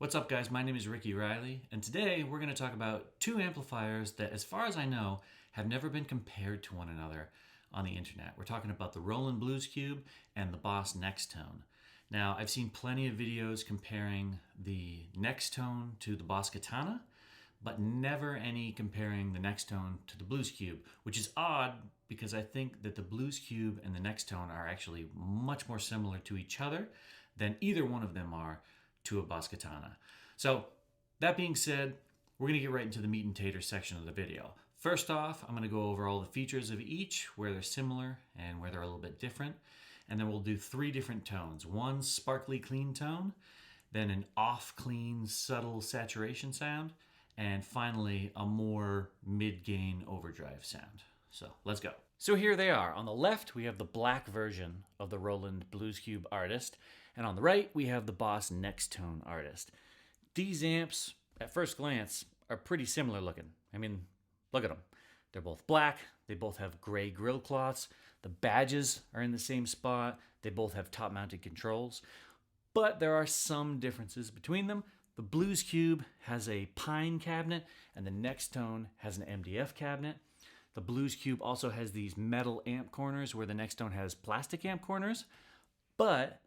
What's up, guys? My name is Ricky Riley, and today we're going to talk about two amplifiers that, as far as I know, have never been compared to one another on the internet. We're talking about the Roland Blues Cube and the Boss Nextone. Now, I've seen plenty of videos comparing the Nextone to the Boss Katana, but never any comparing the Nextone to the Blues Cube, which is odd because I think that the Blues Cube and the Nextone are actually much more similar to each other than either one of them are to a Boss Katana. So that being said, we're going to get right into the meat and tater section of the video. First off, I'm going to go over all the features of each, where they're similar and where they're a little bit different. And then we'll do three different tones. One sparkly clean tone, then an off clean subtle saturation sound, and finally a more mid-gain overdrive sound. So let's go. So here they are. On the left, we have the black version of the Roland Blues Cube Artist. And on the right, we have the Boss Nextone Artist. These amps, at first glance, are pretty similar looking. I mean, look at them. They're both black. They both have gray grill cloths. The badges are in the same spot. They both have top-mounted controls. But there are some differences between them. The Blues Cube has a pine cabinet, and the Nextone has an MDF cabinet. The Blues Cube also has these metal amp corners where the Nextone has plastic amp corners. But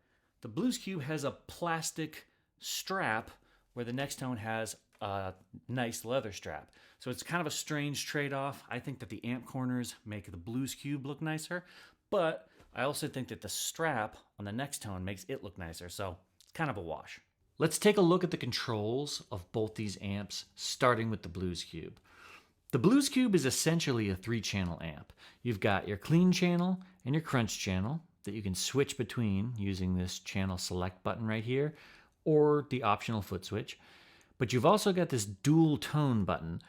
the Blues Cube has a plastic strap where the Nextone has a nice leather strap. So it's kind of a strange trade-off. I think that the amp corners make the Blues Cube look nicer, but I also think that the strap on the Nextone makes it look nicer, so it's kind of a wash. Let's take a look at the controls of both these amps, starting with the Blues Cube. The Blues Cube is essentially a 3-channel amp. You've got your clean channel and your crunch channel that you can switch between using this channel select button right here, or the optional foot switch. But you've also got this dual tone button.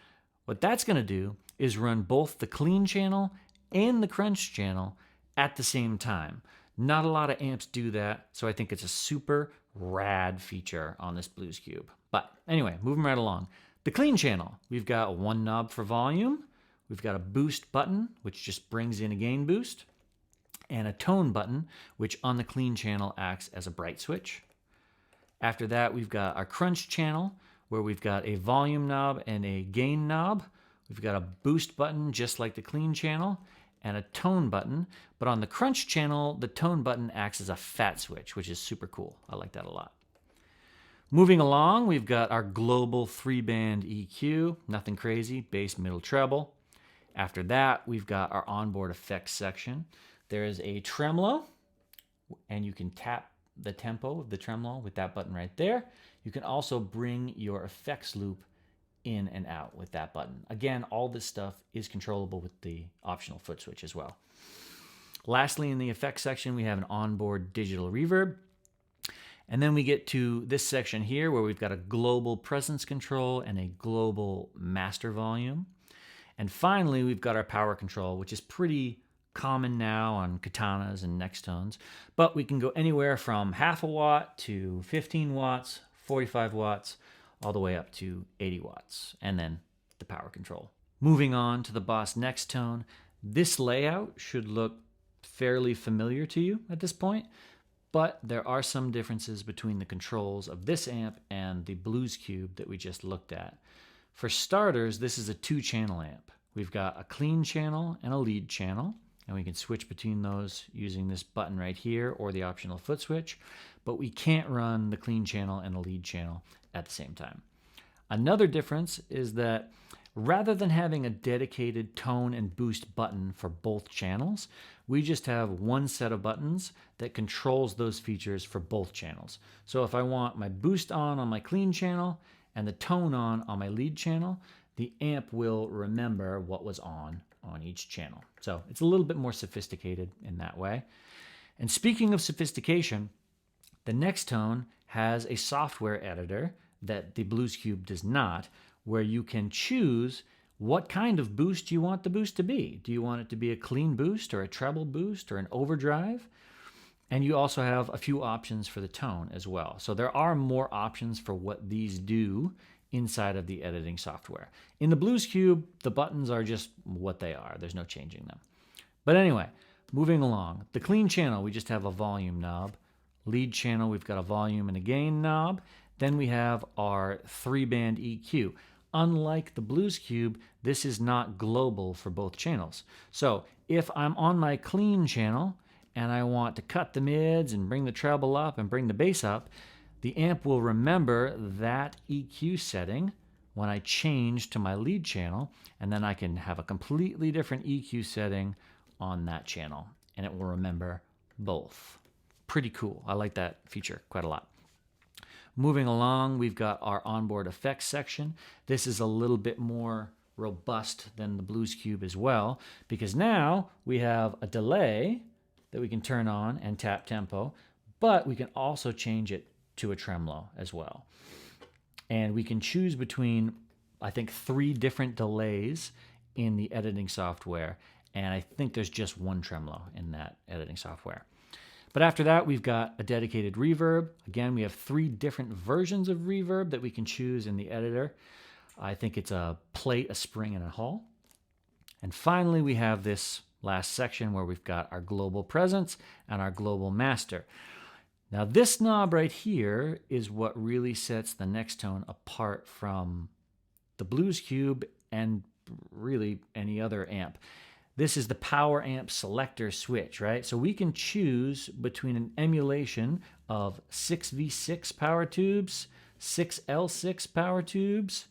What that's going to do is run both the clean channel and the crunch channel at the same time. Not a lot of amps do that, so I think it's a super rad feature on this Blues Cube. But anyway, moving right along. The clean channel, we've got one knob for volume, we've got a boost button, which just brings in a gain boost, and a tone button, which on the clean channel acts as a bright switch. After that, we've got our crunch channel, where we've got a volume knob and a gain knob. We've got a boost button, just like the clean channel, and a tone button. But on the crunch channel, the tone button acts as a fat switch, which is super cool. I like that a lot. Moving along, we've got our global 3-band EQ, nothing crazy, bass, middle, treble. After that, we've got our onboard effects section. There is a tremolo, and you can tap the tempo of the tremolo with that button right there. You can also bring your effects loop in and out with that button. Again, all this stuff is controllable with the optional foot switch as well. Lastly, in the effects section, we have an onboard digital reverb. And then we get to this section here where we've got a global presence control and a global master volume. And finally, we've got our power control, which is pretty common now on Katanas and Nextones, but we can go anywhere from half a watt to 15 watts, 45 watts, all the way up to 80 watts, and then the power control. Moving on to the Boss Nextone, this layout should look fairly familiar to you at this point, but there are some differences between the controls of this amp and the Blues Cube that we just looked at. For starters, this is a 2-channel amp. We've got a clean channel and a lead channel, and we can switch between those using this button right here or the optional foot switch, but we can't run the clean channel and the lead channel at the same time. Another difference is that rather than having a dedicated tone and boost button for both channels, we just have one set of buttons that controls those features for both channels. So if I want my boost on my clean channel and the tone on my lead channel, the amp will remember what was on each channel. So it's a little bit more sophisticated in that way. And speaking of sophistication, the Nextone has a software editor that the Blues Cube does not, where you can choose what kind of boost you want the boost to be. Do you want it to be a clean boost or a treble boost or an overdrive? And you also have a few options for the tone as well. So there are more options for what these do inside of the editing software. In the Blues Cube, the buttons are just what they are. There's no changing them. But anyway, moving along. The clean channel, we just have a volume knob. Lead channel, we've got a volume and a gain knob. then we have our 3-band EQ. Unlike the Blues Cube, this is not global for both channels. So if I'm on my clean channel and I want to cut the mids and bring the treble up and bring the bass up, the amp will remember that EQ setting when I change to my lead channel, and then I can have a completely different EQ setting on that channel, and it will remember both. Pretty cool. I like that feature quite a lot. Moving along, we've got our onboard effects section. This is a little bit more robust than the Blues Cube as well, because now we have a delay that we can turn on and tap tempo, but we can also change it to a tremolo as well. And we can choose between, I think, 3 different delays in the editing software, and I think there's just one tremolo in that editing software. But after that, we've got a dedicated reverb. Again, we have 3 different versions of reverb that we can choose in the editor. I think it's a plate, a spring, and a hall. And finally, we have this last section where we've got our global presence and our global master. Now, this knob right here is what really sets the Nextone apart from the Blues Cube and really any other amp. This is the power amp selector switch, right? So we can choose between an emulation of 6V6 power tubes, 6L6 power tubes,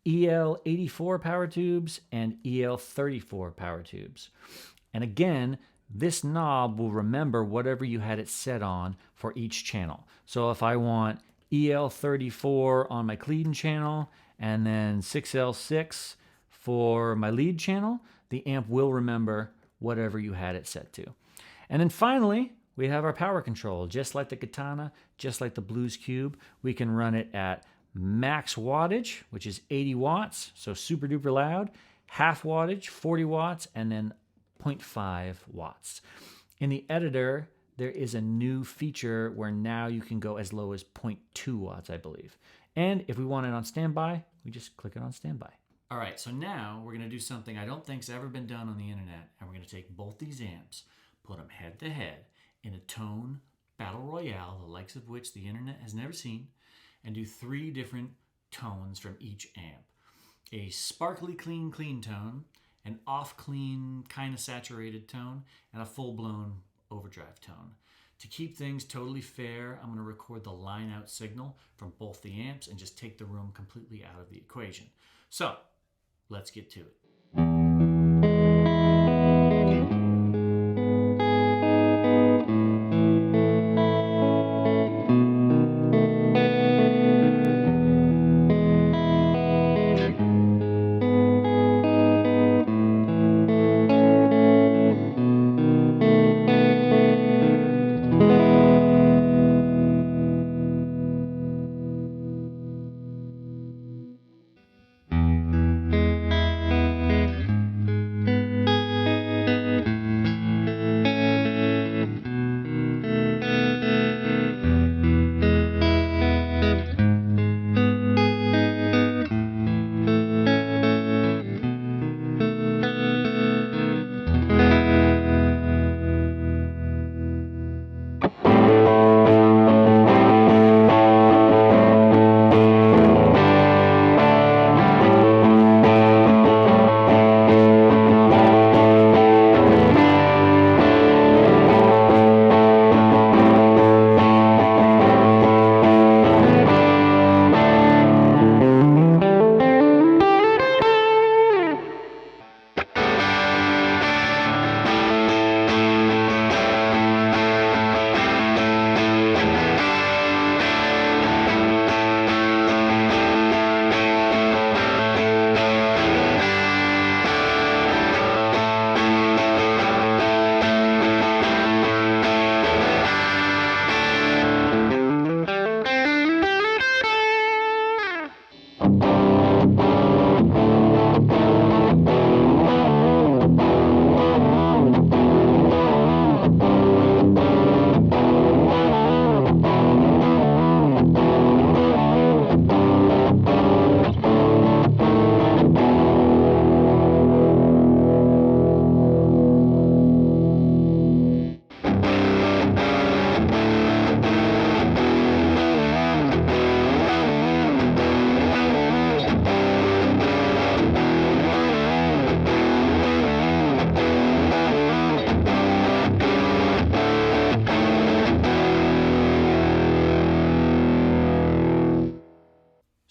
EL84 power tubes, and EL34 power tubes. And again, this knob will remember whatever you had it set on for each channel. So if I want EL34 on my clean channel and then 6L6 for my lead channel, the amp will remember whatever you had it set to. And then finally, we have our power control. Just like the Katana, just like the Blues Cube, we can run it at max wattage, which is 80 watts, so super duper loud, half wattage, 40 watts, and then 0.5 watts. In the editor, there is a new feature where now you can go as low as 0.2 watts, I believe. And if we want it on standby, we just click it on standby. All right, so now we're going to do something I don't think's ever been done on the internet, and we're going to take both these amps, put them head to head in a tone battle royale, the likes of which the internet has never seen, and do 3 different tones from each amp. A sparkly clean tone, an off clean kind of saturated tone, and a full-blown overdrive tone. To keep things totally fair, I'm going to record the line out signal from both the amps and just take the room completely out of the equation. So let's get to it.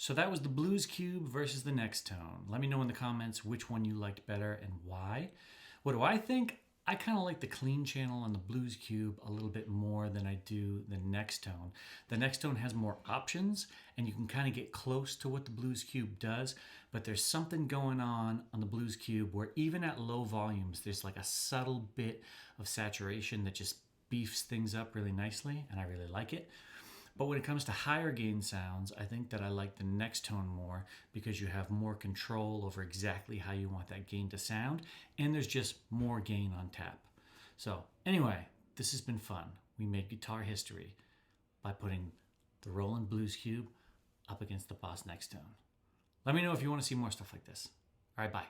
So that was the Blues Cube versus the Nextone. Let me know in the comments which one you liked better and why. What do I think? I kind of like the clean channel on the Blues Cube a little bit more than I do the Nextone. The Nextone has more options and you can kind of get close to what the Blues Cube does, but there's something going on the Blues Cube where even at low volumes, there's like a subtle bit of saturation that just beefs things up really nicely, and I really like it. But when it comes to higher gain sounds, I think that I like the Nextone more because you have more control over exactly how you want that gain to sound, and there's just more gain on tap. So anyway, this has been fun. We made guitar history by putting the Roland Blues Cube up against the Boss Nextone. Let me know if you want to see more stuff like this. All right, bye.